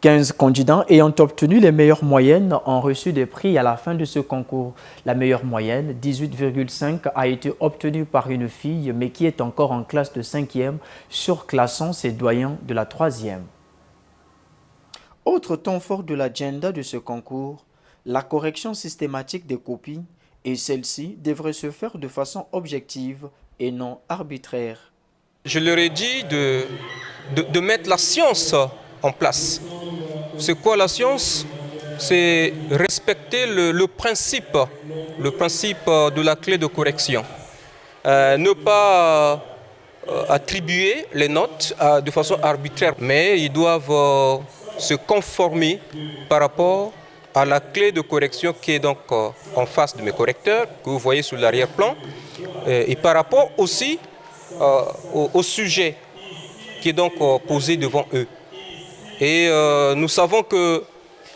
15 candidats ayant obtenu les meilleures moyennes ont reçu des prix à la fin de ce concours. La meilleure moyenne, 18,5, a été obtenue par une fille, mais qui est encore en classe de 5e, surclassant ses doyens de la 3e. Autre temps fort de l'agenda de ce concours, la correction systématique des copies, et celle-ci devrait se faire de façon objective et non arbitraire. Je leur ai dit de mettre la science en place. C'est quoi la science? C'est respecter le principe de la clé de correction. Ne pas attribuer les notes de façon arbitraire, mais ils doivent se conformer par rapport à la clé de correction qui est donc en face de mes correcteurs, que vous voyez sur l'arrière-plan, et par rapport aussi au sujet qui est donc posé devant eux. Et nous savons que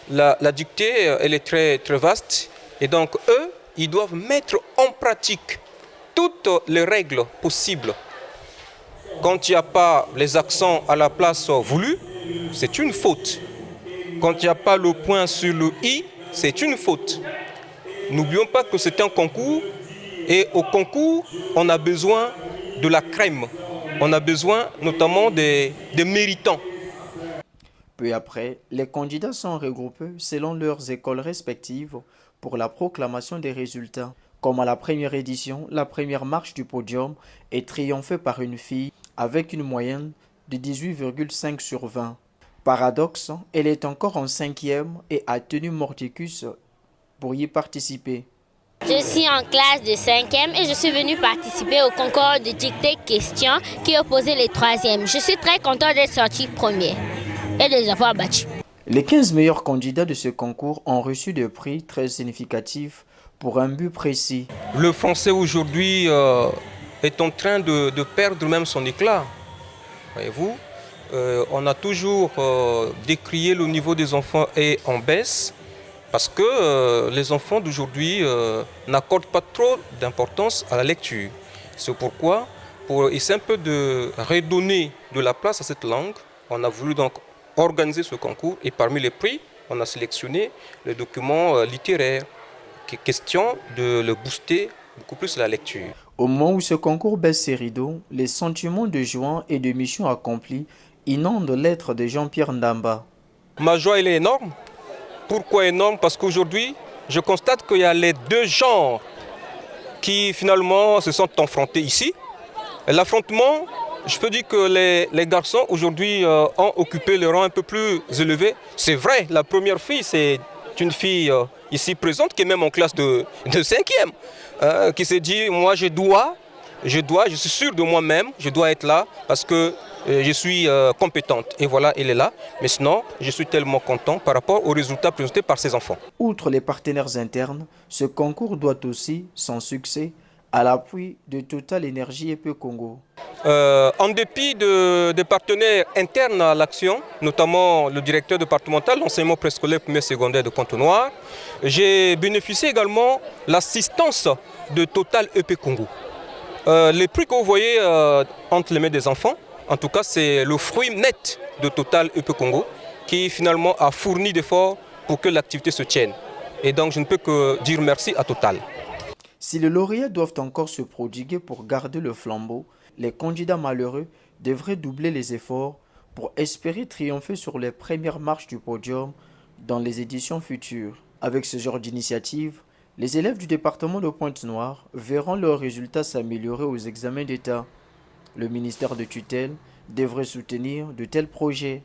la dictée, elle est très, très vaste. Et donc, eux, ils doivent mettre en pratique toutes les règles possibles. Quand il n'y a pas les accents à la place voulue, c'est une faute. Quand il n'y a pas le point sur le i, c'est une faute. N'oublions pas que c'est un concours. Et au concours, on a besoin de la crème. On a besoin notamment des méritants. Peu après, les candidats sont regroupés selon leurs écoles respectives pour la proclamation des résultats. Comme à la première édition, la première marche du podium est triomphée par une fille avec une moyenne de 18,5 sur 20. Paradoxe, elle est encore en 5e et a tenu mordicus pour y participer. Je suis en classe de 5e et je suis venue participer au concours de dictée questions qui opposait les 3e. Je suis très content d'être sorti premier et de les avoir battus. Les 15 meilleurs candidats de ce concours ont reçu des prix très significatifs pour un but précis. Le français aujourd'hui est en train de perdre même son éclat. Voyez-vous, on a toujours décrié le niveau des enfants est en baisse parce que les enfants d'aujourd'hui n'accordent pas trop d'importance à la lecture. C'est pourquoi, pour essayer un peu de redonner de la place à cette langue, on a voulu donc organiser ce concours et parmi les prix, on a sélectionné le document littéraire qui est question de le booster beaucoup plus la lecture. Au moment où ce concours baisse ses rideaux, les sentiments de joie et de mission accomplie inondent l'être de Jean-Pierre Ndamba. Ma joie, elle est énorme. Pourquoi énorme? Parce qu'aujourd'hui, je constate qu'il y a les deux genres qui finalement se sont affrontés ici. Et l'affrontement, je peux dire que les garçons aujourd'hui ont occupé le rang un peu plus élevé. C'est vrai, la première fille, c'est une fille ici présente qui est même en classe de 5e, qui s'est dit, moi je suis sûr de moi-même, je dois être là parce que je suis compétente. Et voilà, elle est là. Mais sinon, je suis tellement content par rapport aux résultats présentés par ces enfants. Outre les partenaires internes, ce concours doit aussi son succès à l'appui de Total Énergie EP Congo. En dépit des partenaires internes à l'action, notamment le directeur départemental d'enseignement préscolaire primaire secondaire de Pointe-Noire, j'ai bénéficié également de l'assistance de Total EP Congo. Les prix que vous voyez entre les mains des enfants, en tout cas c'est le fruit net de Total EP Congo qui finalement a fourni d'efforts pour que l'activité se tienne. Et donc je ne peux que dire merci à Total. Si les lauréats doivent encore se prodiguer pour garder le flambeau, les candidats malheureux devraient doubler les efforts pour espérer triompher sur les premières marches du podium dans les éditions futures. Avec ce genre d'initiative, les élèves du département de Pointe-Noire verront leurs résultats s'améliorer aux examens d'État. Le ministère de tutelle devrait soutenir de tels projets.